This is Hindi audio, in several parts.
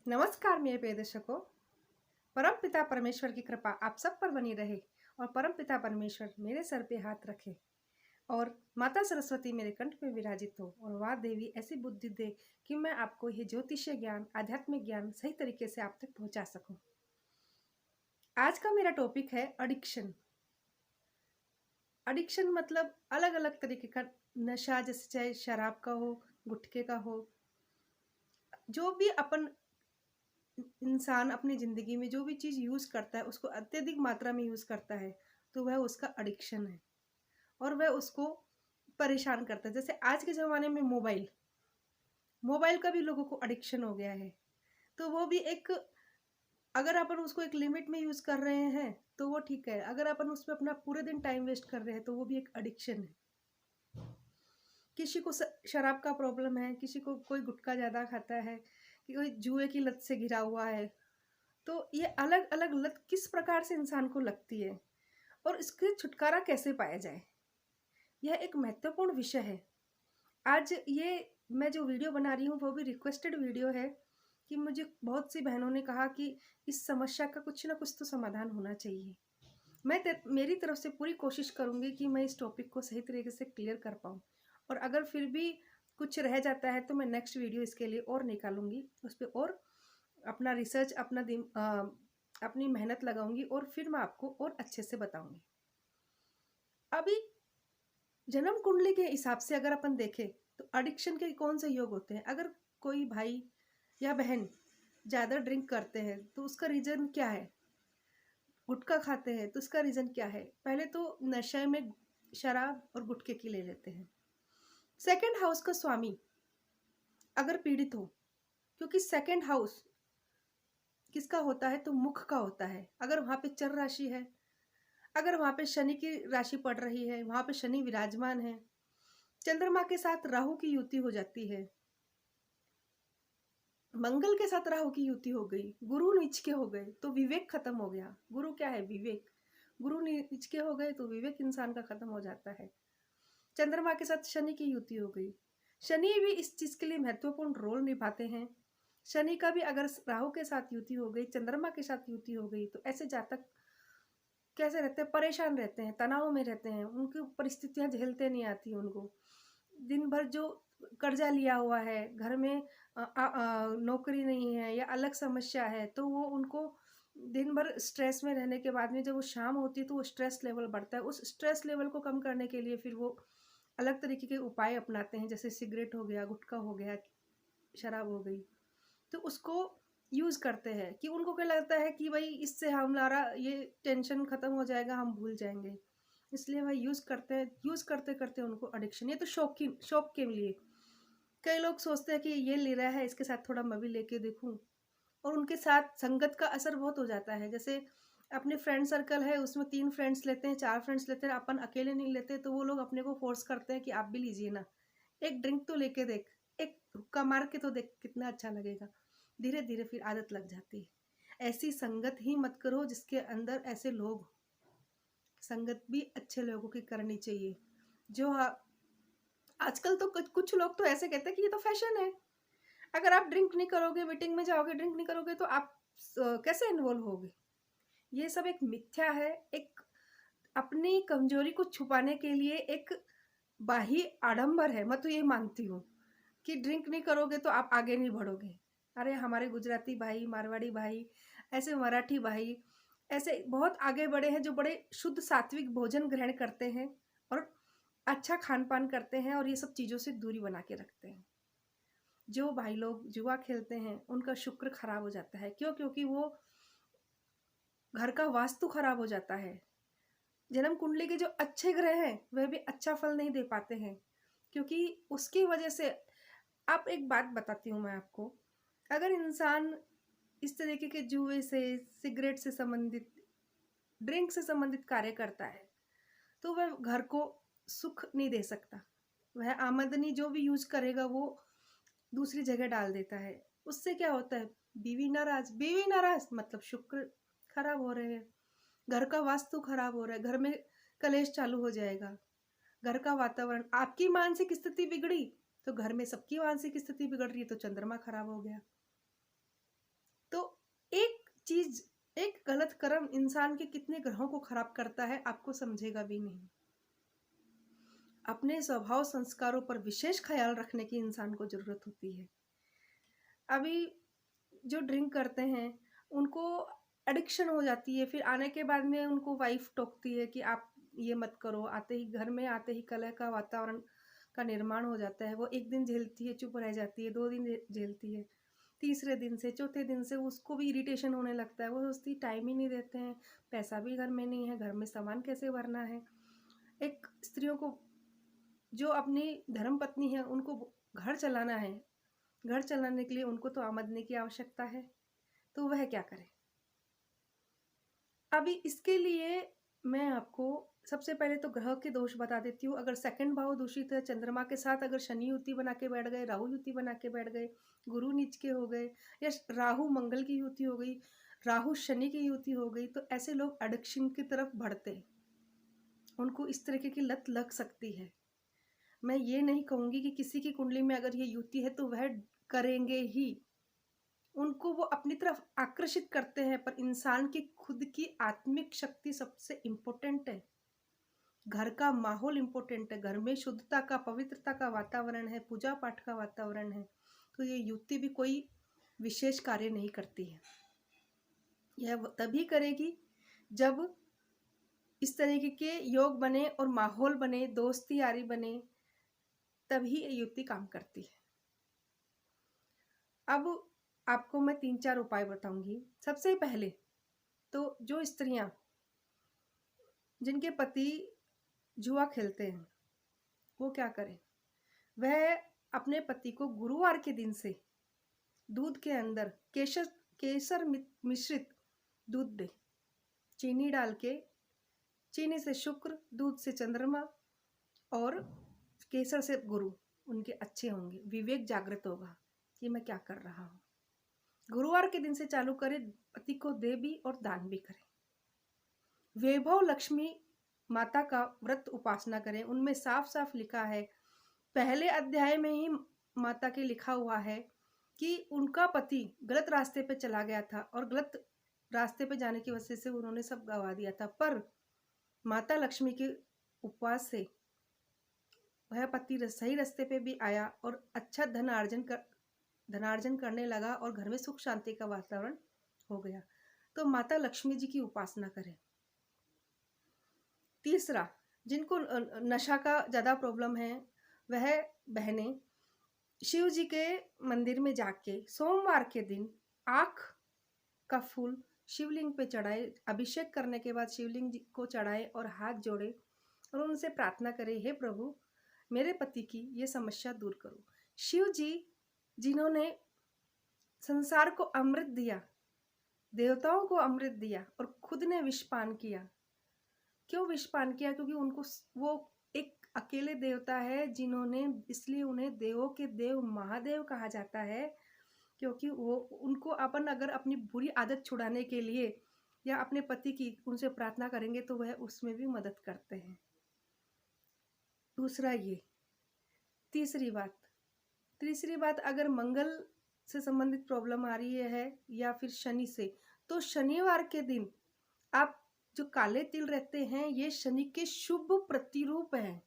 नमस्कार मेरे प्रिय दर्शकों। परम पिता परमेश्वर की कृपा आप सब पर बनी रहे और परम पिता परमेश्वर मेरे सर पे हाथ रखे और माता सरस्वती मेरे कंठ पे विराजित हो और वह देवी ऐसी बुद्धि दे कि मैं आपको ये ज्योतिषीय ज्ञान आध्यात्मिक ज्ञान सही तरीके से आप तक पहुंचा सकूं। आज का मेरा टॉपिक है एडिक्शन। एडिक्शन मतलब अलग अलग तरीके का नशा, जैसे चाहे शराब का हो, गुटखे का हो, जो भी अपन इंसान अपनी ज़िंदगी में जो भी चीज़ यूज़ करता है उसको अत्यधिक मात्रा में यूज़ करता है तो वह उसका एडिक्शन है और वह उसको परेशान करता है। जैसे आज के ज़माने में मोबाइल मोबाइल का भी लोगों को एडिक्शन हो गया है। तो वो भी एक, अगर अपन उसको एक लिमिट में यूज़ कर रहे हैं तो वो ठीक है, अगर अपन उस पर अपना पूरे दिन टाइम वेस्ट कर रहे हैं तो वो भी एक एडिक्शन है। किसी को शराब का प्रॉब्लम है, किसी को कोई गुटखा ज़्यादा खाता है, कि कोई जुए की लत से घिरा हुआ है। तो ये अलग अलग लत किस प्रकार से इंसान को लगती है और इसके छुटकारा कैसे पाया जाए, यह एक महत्वपूर्ण विषय है। आज ये मैं जो वीडियो बना रही हूँ वो भी रिक्वेस्टेड वीडियो है कि मुझे बहुत सी बहनों ने कहा कि इस समस्या का कुछ ना कुछ तो समाधान होना चाहिए। मेरी तरफ से पूरी कोशिश करूँगी कि मैं इस टॉपिक को सही तरीके से क्लियर कर पाऊँ और अगर फिर भी कुछ रह जाता है तो मैं नेक्स्ट वीडियो इसके लिए और निकालूंगी, उस पर और अपना रिसर्च अपनी मेहनत लगाऊंगी और फिर मैं आपको और अच्छे से बताऊंगी। अभी जन्म कुंडली के हिसाब से अगर अपन देखें तो एडिक्शन के कौन से योग होते हैं। अगर कोई भाई या बहन ज़्यादा ड्रिंक करते हैं तो उसका रीज़न क्या है, गुटखा खाते हैं तो उसका रीज़न क्या है। पहले तो नशे में शराब और गुटखे की ले लेते हैं। सेकंड हाउस का स्वामी अगर पीड़ित हो, क्योंकि सेकंड हाउस किसका होता है तो मुख का होता है। अगर वहाँ पे चर राशि है, अगर वहाँ पे शनि की राशि पड़ रही है, वहाँ पे शनि विराजमान है, चंद्रमा के साथ राहु की युति हो जाती है, मंगल के साथ राहु की युति हो गई, गुरु नीच के हो गए तो विवेक खत्म हो गया। गुरु क्या है? विवेक। गुरु नीच के हो गए तो विवेक इंसान का खत्म हो जाता है। चंद्रमा के साथ शनि की युति हो गई। शनि भी इस चीज के लिए महत्वपूर्ण रोल निभाते हैं। शनि का भी अगर राहु के साथ युति हो गई, चंद्रमा के साथ युति हो गई तो ऐसे जातक कैसे रहते हैं? परेशान रहते हैं, तनाव में रहते हैं, उनकी परिस्थितियां झेलते नहीं आती उनको। दिन भर जो कर्जा लिया हुआ है, घर में नौकरी नहीं है या अलग समस्या है तो वो उनको दिन भर स्ट्रेस में रहने के बाद में जब वो शाम होती है तो वो स्ट्रेस लेवल बढ़ता है। उस स्ट्रेस लेवल को कम करने के लिए फिर वो अलग तरीके के उपाय अपनाते हैं, जैसे सिगरेट हो गया, गुटखा हो गया, शराब हो गई। तो उसको यूज़ करते हैं कि उनको क्या लगता है कि भाई इससे हमारा ये टेंशन ख़त्म हो जाएगा, हम भूल जाएंगे, इसलिए वह यूज़ करते हैं। यूज़ करते करते उनको एडिक्शन, ये तो शौक के लिए। कई लोग सोचते हैं कि ये ले रहा है, इसके साथ थोड़ा मैं भी लेके देखूं, और उनके साथ संगत का असर बहुत हो जाता है। जैसे अपने फ्रेंड सर्कल है, उसमें 3 फ्रेंड्स लेते हैं, 4 फ्रेंड्स लेते हैं, अपन अकेले नहीं लेते, तो वो लोग अपने को फोर्स करते हैं कि आप भी लीजिए ना, एक ड्रिंक तो लेके देख, एक हुक्का मार के तो देख कितना अच्छा लगेगा। धीरे धीरे फिर आदत लग जाती है। ऐसी संगत ही मत करो जिसके अंदर ऐसे लोग हो। संगत भी अच्छे लोगों की करनी चाहिए। जो आजकल तो कुछ लोग तो ऐसे कहते हैं कि ये तो फैशन है, अगर आप ड्रिंक नहीं करोगे, मीटिंग में जाओगे, ड्रिंक नहीं करोगे तो आप कैसे इन्वॉल्व होगे। ये सब एक मिथ्या है, एक अपनी कमजोरी को छुपाने के लिए एक बाह्य आडंबर है। मैं तो ये मानती हूँ कि ड्रिंक नहीं करोगे तो आप आगे नहीं बढ़ोगे। अरे हमारे गुजराती भाई, मारवाड़ी भाई, ऐसे मराठी भाई, ऐसे बहुत आगे बढ़े हैं जो बड़े शुद्ध सात्विक भोजन ग्रहण करते हैं और अच्छा खान पान करते हैं और ये सब चीज़ों से दूरी बना के रखते हैं। जो भाई लोग जुआ खेलते हैं उनका शुक्र खराब हो जाता है। क्यों? क्योंकि वो घर का वास्तु खराब हो जाता है। जन्म कुंडली के जो अच्छे ग्रह हैं वह भी अच्छा फल नहीं दे पाते हैं, क्योंकि उसकी वजह से। आप एक बात बताती हूँ मैं आपको, अगर इंसान इस तरीके के जुए से, सिगरेट से संबंधित, ड्रिंक से संबंधित कार्य करता है तो वह घर को सुख नहीं दे सकता। वह आमदनी जो भी यूज करेगा वो दूसरी जगह डाल देता है। उससे क्या होता है? बीवी नाराज, बीवी नाराज मतलब शुक्र खराब हो रहे हैं, घर का वास्तु खराब हो रहा है, घर में कलेश चालू हो जाएगा, घर का वातावरण। आपकी मानसिक स्थिति बिगड़ी तो घर में सबकी मानसिक स्थिति बिगड़ रही है, तो चंद्रमा खराब हो गया। चीज, एक गलत कर्म इंसान के कितने ग्रहों को खराब करता है आपको समझेगा भी नहीं। अपने स्वभाव संस्कारों पर विशेष ख्याल रखने की इंसान को जरूरत होती है। अभी जो ड्रिंक करते हैं उनको एडिक्शन हो जाती है, फिर आने के बाद में उनको वाइफ टोकती है कि आप ये मत करो। आते ही घर में आते ही कलह का वातावरण का निर्माण हो जाता है। वो एक दिन झेलती है, चुप रह जाती है, 2 दिन झेलती है, तीसरे दिन से चौथे दिन से उसको भी इरिटेशन होने लगता है। वो सोचती टाइम ही नहीं देते हैं, पैसा भी घर में नहीं है, घर में सामान कैसे भरना है। एक स्त्रियों को जो अपनी धर्म पत्नी है उनको घर चलाना है, घर चलाने के लिए उनको तो आमदनी की आवश्यकता है, तो वह क्या करे। अभी इसके लिए मैं आपको सबसे पहले तो ग्रह के दोष बता देती हूँ। अगर सेकंड भाव दूषित है, चंद्रमा के साथ अगर शनि युति बना के बैठ गए, राहु युति बना के बैठ गए, गुरु नीच के हो गए, या राहु मंगल की युति हो गई, राहु शनि की युति हो गई, तो ऐसे लोग एडिक्शन की तरफ बढ़ते हैं। उनको इस तरीके की लत लग सकती है। मैं ये नहीं कहूंगी कि किसी की कुंडली में अगर ये युति है तो वह करेंगे ही, उनको वो अपनी तरफ आकर्षित करते हैं, पर इंसान की खुद की आत्मिक शक्ति सबसे इम्पोर्टेंट है। घर का माहौल इम्पोर्टेंट है, घर में शुद्धता का, पवित्रता का वातावरण है, पूजा पाठ का वातावरण है, तो ये युति भी कोई विशेष कार्य नहीं करती है। यह तभी करेगी जब इस तरीके के योग बने और माहौल बने, दोस्ती यारी बने, तभी ये युति काम करती है। अब आपको मैं 3-4 उपाय बताऊंगी। सबसे पहले तो जो स्त्रियां जिनके पति जुआ खेलते हैं वो क्या करें, वह अपने पति को गुरुवार के दिन से दूध के अंदर केसर मिश्रित दूध दे, चीनी डाल के, चीनी से शुक्र, दूध से चंद्रमा और केसर से गुरु, उनके अच्छे होंगे, विवेक जागृत होगा कि मैं क्या कर रहा हूँ। गुरुवार के दिन से चालू करें, पति को दे भी और दान भी करें। वैभव लक्ष्मी माता का व्रत उपासना करें। उनमें साफ साफ लिखा है, पहले अध्याय में ही माता के लिखा हुआ है कि उनका पति गलत रास्ते पे चला गया था और गलत रास्ते पे जाने की वजह से उन्होंने सब गवा दिया था, पर माता लक्ष्मी के उपवास से वह पति सही रास्ते पे भी आया और अच्छा धनार्जन करने लगा और घर में सुख शांति का वातावरण हो गया। तो माता लक्ष्मी जी की उपासना करें। तीसरा, जिनको नशा का ज्यादा प्रॉब्लम है, वह बहनें शिव जी के मंदिर में जाके सोमवार के दिन आँख का फूल शिवलिंग पे चढ़ाए, अभिषेक करने के बाद शिवलिंग जी को चढ़ाए और हाथ जोड़े और उनसे प्रार्थना करें, हे प्रभु मेरे पति की ये समस्या दूर करो। शिव जी जिन्होंने संसार को अमृत दिया, देवताओं को अमृत दिया और खुद ने विषपान किया। क्यों विषपान किया? क्योंकि उनको वो एक अकेले देवता है जिन्होंने, इसलिए उन्हें देवों के देव महादेव कहा जाता है, क्योंकि वो उनको अपन अगर अपनी बुरी आदत छुड़ाने के लिए या अपने पति की उनसे प्रार्थना करेंगे तो वह उसमें भी मदद करते हैं। दूसरा ये। तीसरी बात, अगर मंगल से संबंधित प्रॉब्लम आ रही है या फिर शनि से, तो शनिवार के दिन आप जो काले तिल रहते हैं, ये शनि के शुभ प्रतिरूप हैं,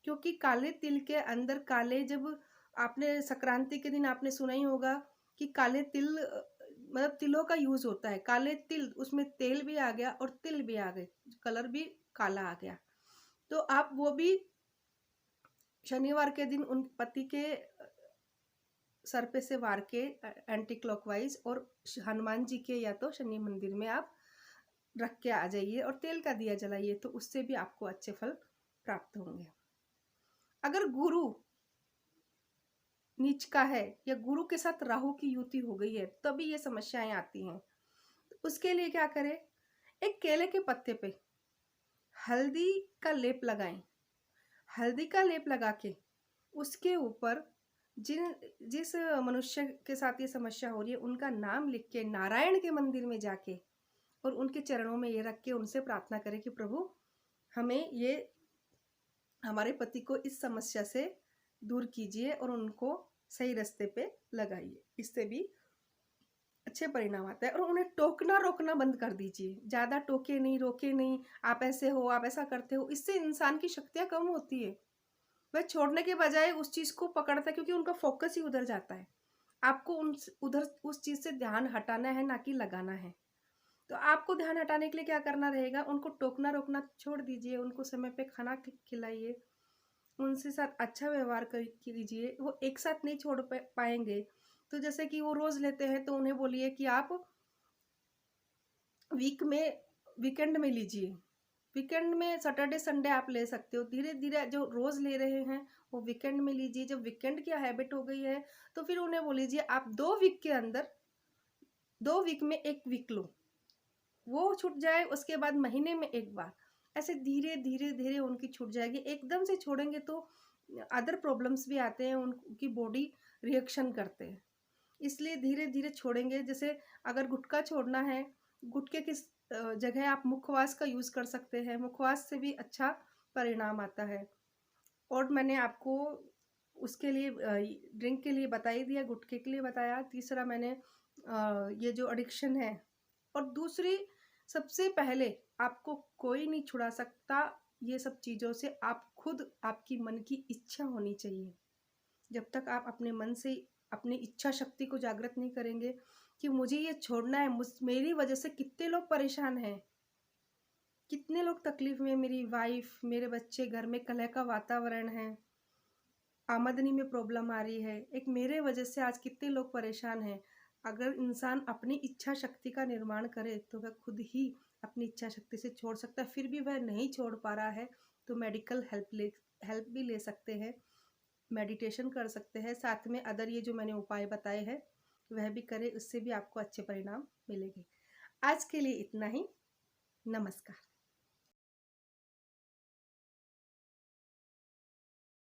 क्योंकि काले तिल के अंदर काले, जब आपने संक्रांति के दिन आपने सुना ही होगा कि काले तिल मतलब तिलों का यूज होता है। काले तिल, उसमें तेल भी आ गया और तिल भी आ गए, कलर भी काला आ गया। तो आप वो भी शनिवार के दिन उन पति के सर पे से वार के एंटी क्लॉकवाइज और हनुमान जी के या तो शनि मंदिर में आप रख के आ जाइए और तेल का दिया जलाइए, तो उससे भी आपको अच्छे फल प्राप्त होंगे। अगर गुरु नीच का है या गुरु के साथ राहु की युति हो गई है, तभी ये समस्याएं आती हैं। तो उसके लिए क्या करें, एक केले के पत्ते पे हल्दी का लेप लगा के उसके ऊपर जिस मनुष्य के साथ ये समस्या हो रही है उनका नाम लिख के नारायण के मंदिर में जाके और उनके चरणों में ये रख के उनसे प्रार्थना करें कि प्रभु हमें ये, हमारे पति को इस समस्या से दूर कीजिए और उनको सही रास्ते पे लगाइए। इससे भी अच्छे परिणाम आता है। और उन्हें टोकना रोकना बंद कर दीजिए। ज़्यादा टोके नहीं, रोके नहीं, आप ऐसे हो, आप ऐसा करते हो, इससे इंसान की शक्तियाँ कम होती है। वह छोड़ने के बजाय उस चीज़ को पकड़ता है, क्योंकि उनका फ़ोकस ही उधर जाता है। आपको उधर उस चीज़ से ध्यान हटाना है, ना कि लगाना है। तो आपको ध्यान हटाने के लिए क्या करना रहेगा, उनको टोकना रोकना छोड़ दीजिए, उनको समय पे खाना खिलाइए, उनसे साथ अच्छा व्यवहार कीजिए। वो एक साथ नहीं छोड़ पाएंगे। तो जैसे कि वो रोज़ लेते हैं, तो उन्हें बोलिए कि आप वीकेंड में लीजिए। वीकेंड में सैटरडे संडे आप ले सकते हो। धीरे धीरे जो रोज़ ले रहे हैं वो वीकेंड में लीजिए। जब वीकेंड की हैबिट हो गई है, तो फिर उन्हें बोलिए आप 2 वीक के अंदर, 2 वीक में 1 वीक लो। वो छूट जाए, उसके बाद महीने में 1 बार, ऐसे धीरे धीरे धीरे उनकी छूट जाएगी। एकदम से छोड़ेंगे तो अदर प्रॉब्लम्स भी आते हैं, उनकी बॉडी रिएक्शन करते हैं। इसलिए धीरे धीरे छोड़ेंगे। जैसे अगर गुटखा छोड़ना है, गुटखे की जगह आप मुखवास का यूज़ कर सकते हैं। मुखवास से भी अच्छा परिणाम आता है। और मैंने आपको उसके लिए ड्रिंक के लिए बता ही दिया, गुटखे के लिए बताया। तीसरा मैंने ये जो एडिक्शन है। और दूसरी, सबसे पहले आपको कोई नहीं छुड़ा सकता ये सब चीज़ों से, आप खुद, आपकी मन की इच्छा होनी चाहिए। जब तक आप अपने मन से अपनी इच्छा शक्ति को जागृत नहीं करेंगे कि मुझे ये छोड़ना है, मेरी वजह से कितने लोग परेशान हैं, कितने लोग तकलीफ में, मेरी वाइफ, मेरे बच्चे, घर में कलह का वातावरण है, आमदनी में प्रॉब्लम आ रही है, एक मेरे वजह से आज कितने लोग परेशान हैं। अगर इंसान अपनी इच्छा शक्ति का निर्माण करे तो वह खुद ही अपनी इच्छा शक्ति से छोड़ सकता है। फिर भी वह नहीं छोड़ पा रहा है तो मेडिकल हेल्प भी ले सकते हैं, मेडिटेशन कर सकते हैं, साथ में अदर ये जो मैंने उपाय बताए हैं वह भी करें, उससे भी आपको अच्छे परिणाम मिलेंगे। आज के लिए इतना ही। नमस्कार।